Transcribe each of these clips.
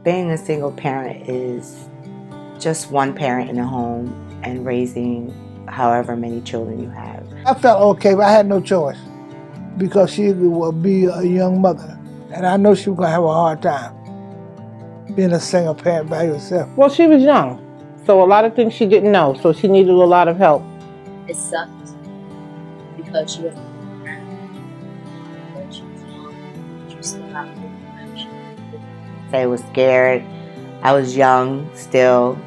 Being a single parent is just one parent in a home and raising however many children you have. I felt okay, but I had no choice because she would be a young mother. And I know she was going to have a hard time being a single parent by herself. Well, she was young, so a lot of things she didn't know, so she needed a lot of help. It sucked because she was around, but she was young, but you still have to mention. I was scared. I was young still.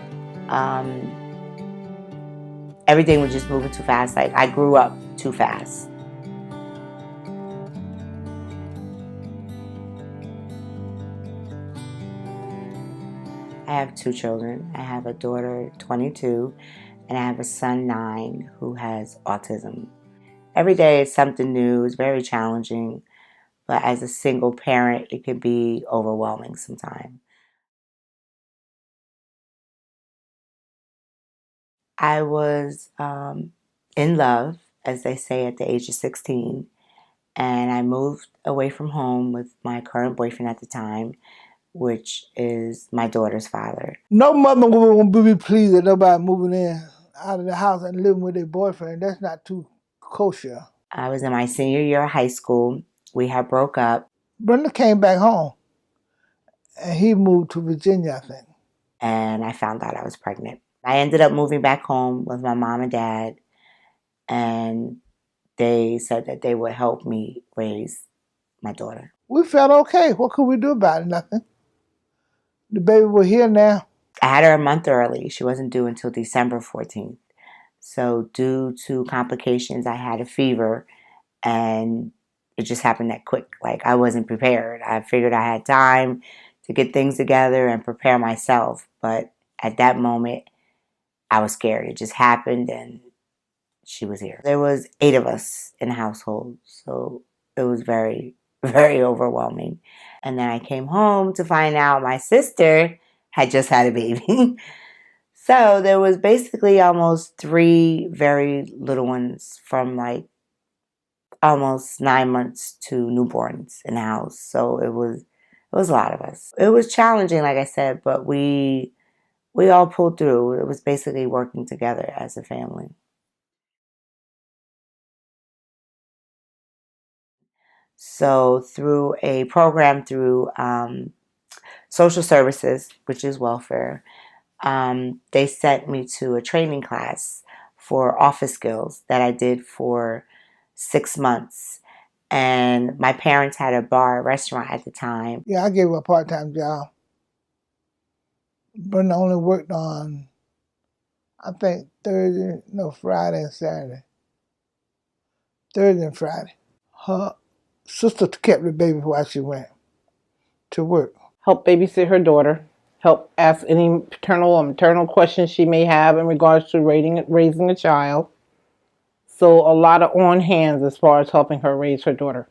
Everything was just moving too fast. Like, I grew up too fast. I have 2 children. I have a daughter, 22, and I have a son, 9, who has autism. Every day is something new. It's very challenging, but as a single parent, it can be overwhelming sometimes. I was in love, as they say, at the age of 16, and I moved away from home with my current boyfriend at the time, which is my daughter's father. No mother would be pleased with nobody moving in out of the house and living with their boyfriend. That's not too kosher. I was in my senior year of high school. We had broke up. Brenda came back home, and he moved to Virginia, I think. And I found out I was pregnant. I ended up moving back home with my mom and dad, and they said that they would help me raise my daughter. We felt okay. What could we do about it? Nothing. The baby was here now. I had her a month early. She wasn't due until December 14th. So due to complications, I had a fever, and it just happened that quick. Like, I wasn't prepared. I figured I had time to get things together and prepare myself. But at that moment, I was scared. It just happened, and she was here. There was 8 of us in the household, so it was very, very overwhelming. And then I came home to find out my sister had just had a baby. So there was basically almost 3 very little ones from like almost 9 months to newborns in the house. So it was a lot of us. It was challenging, like I said, but we all pulled through. It was basically working together as a family. So through a program through social services, which is welfare, they sent me to a training class for office skills that I did for 6 months. And my parents had a bar, restaurant at the time. Yeah, I gave her a part-time job. Brenda only worked on, I think, Friday and Saturday. Thursday and Friday. Her sister kept the baby while she went to work. Help babysit her daughter. Help ask any paternal or maternal questions she may have in regards to raising a child. So a lot of on hands as far as helping her raise her daughter.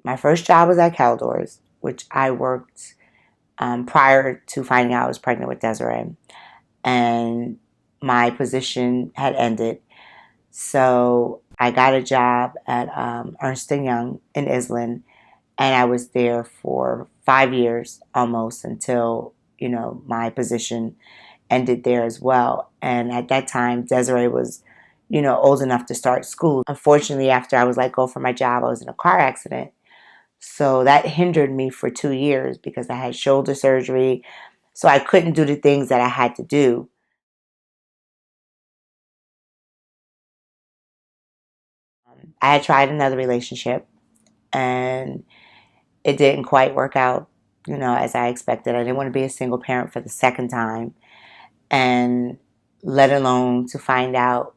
My first job was at Caldors, which I worked prior to finding out I was pregnant with Desiree. And my position had ended. So I got a job at Ernst & Young in Island, and I was there for 5 years almost until, my position ended there as well. And at that time, Desiree was, old enough to start school. Unfortunately, after I was let go from my job, I was in a car accident. So that hindered me for 2 years because I had shoulder surgery. So I couldn't do the things that I had to do. I had tried another relationship, and it didn't quite work out, as I expected. I didn't want to be a single parent for the second time, and let alone to find out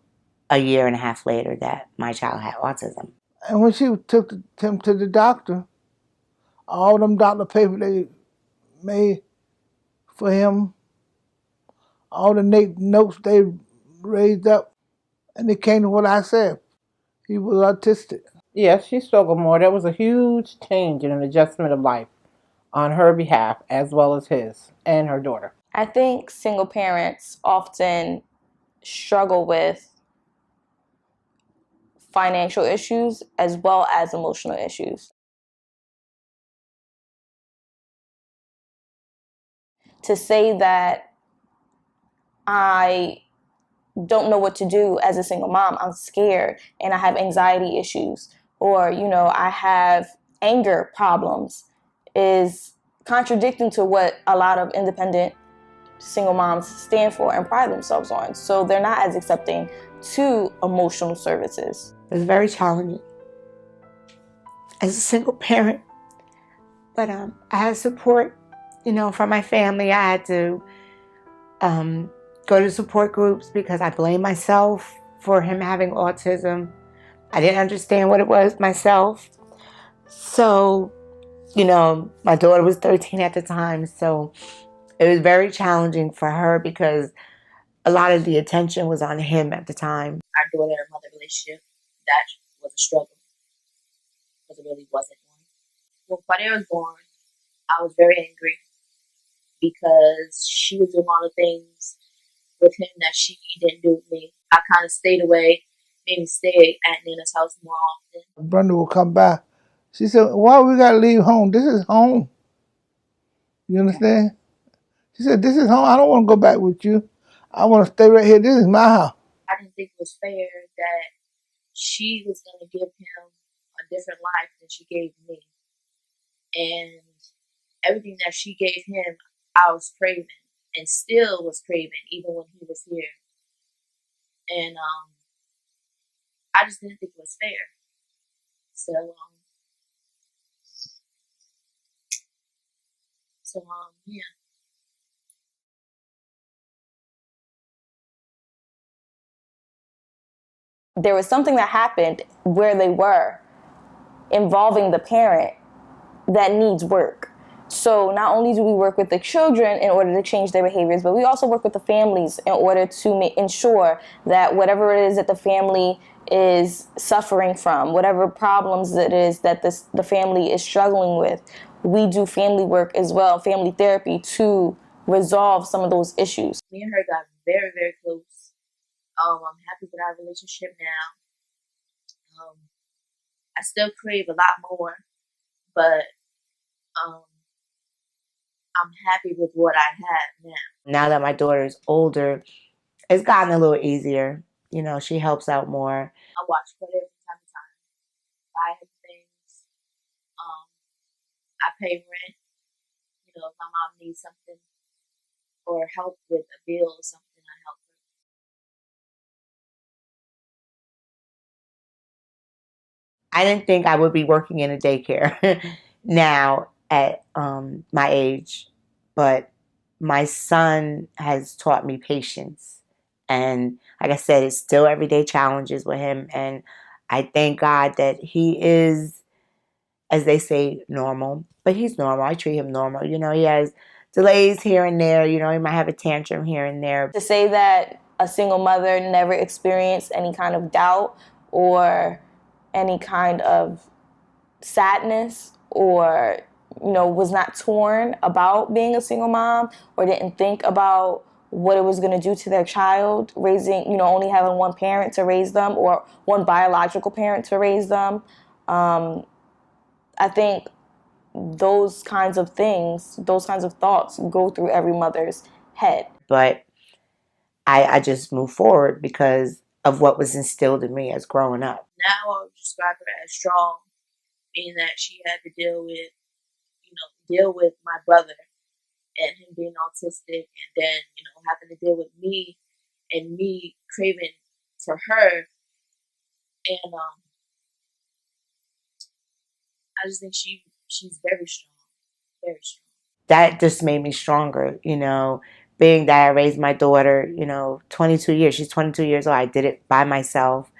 a year and a half later that my child had autism. And when she took him to the doctor, all them doctor papers they made for him, all the notes they raised up, and it came to what I said. He was autistic. Yes, she struggled more. That was a huge change in an adjustment of life on her behalf as well as his and her daughter. I think single parents often struggle with financial issues as well as emotional issues. To say that I don't know what to do as a single mom, I'm scared and I have anxiety issues, or, I have anger problems, is contradicting to what a lot of independent single moms stand for and pride themselves on. So they're not as accepting to emotional services. It's very challenging as a single parent, but I had support, from my family. I had to go to support groups because I blame myself for him having autism. I didn't understand what it was myself. So, my daughter was 13 at the time, so it was very challenging for her because a lot of the attention was on him at the time. Our daughter and mother relationship, that was a struggle because it really wasn't one. When Claudia was born, I was very angry because she was doing all the things with him that she didn't do with me. I kind of stayed away, made me stay at Nana's house more often. Brenda will come by. She said, "Why we gotta leave home? This is home." You understand? She said, "This is home. I don't want to go back with you. I want to stay right here. This is my house." I didn't think it was fair that she was going to give him a different life than she gave me. And everything that she gave him, I was craving and still was craving even when he was here. And I just didn't think it was fair. So, yeah. There was something that happened where they were involving the parent that needs work. So not only do we work with the children in order to change their behaviors, but we also work with the families in order to ensure that whatever it is that the family is suffering from, whatever problems it is that the family is struggling with, we do family work as well, family therapy, to resolve some of those issues. Me and her got very, very close. I'm happy with our relationship now. I still crave a lot more, but I'm happy with what I have now. Now that my daughter is older, it's gotten a little easier. She helps out more. I watch for it from time to time, buy him things. I pay rent. If my mom needs something or help with a bill or something, I help her. I didn't think I would be working in a daycare now at my age, but my son has taught me patience. And like I said, it's still everyday challenges with him. And I thank God that he is, as they say, normal. But he's normal. I treat him normal. He has delays here and there. He might have a tantrum here and there. To say that a single mother never experienced any kind of doubt or any kind of sadness, or was not torn about being a single mom, or didn't think about what it was going to do to their child, raising, only having one parent to raise them, or one biological parent to raise them. I think those kinds of things, those kinds of thoughts go through every mother's head. But I just moved forward because of what was instilled in me as growing up. Now I would describe her as strong, meaning that she had to deal with my brother and him being autistic, and then, having to deal with me and me craving for her. And I just think she's very strong, very strong. That just made me stronger, being that I raised my daughter, 22 years. She's 22 years old. I did it by myself.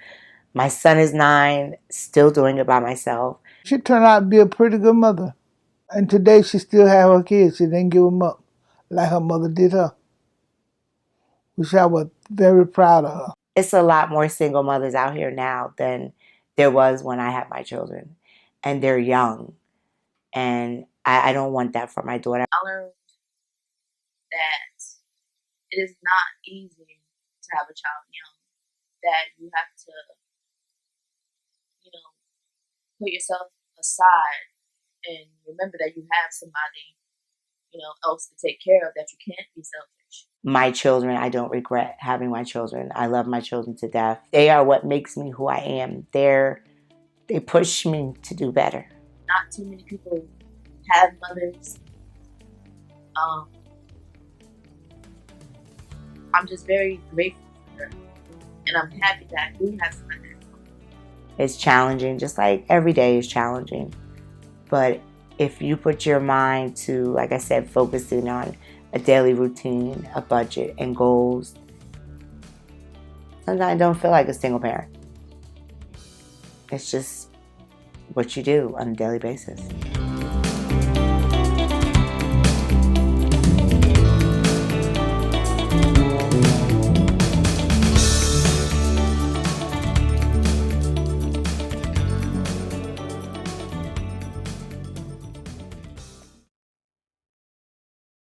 My son is 9, still doing it by myself. She turned out to be a pretty good mother. And today she still have her kids. She didn't give them up like her mother did her. Which I was very proud of her. It's a lot more single mothers out here now than there was when I had my children. And they're young. And I don't want that for my daughter. I learned that it is not easy to have a child young, that you have to you know, put yourself aside and remember that you have somebody, else to take care of, that you can't be selfish. My children, I don't regret having my children. I love my children to death. They are what makes me who I am. They push me to do better. Not too many people have mothers. I'm just very grateful for her, and I'm happy that I do have somebody. It's challenging, just like every day is challenging. But if you put your mind to, like I said, focusing on a daily routine, a budget, and goals, sometimes I don't feel like a single parent. It's just what you do on a daily basis.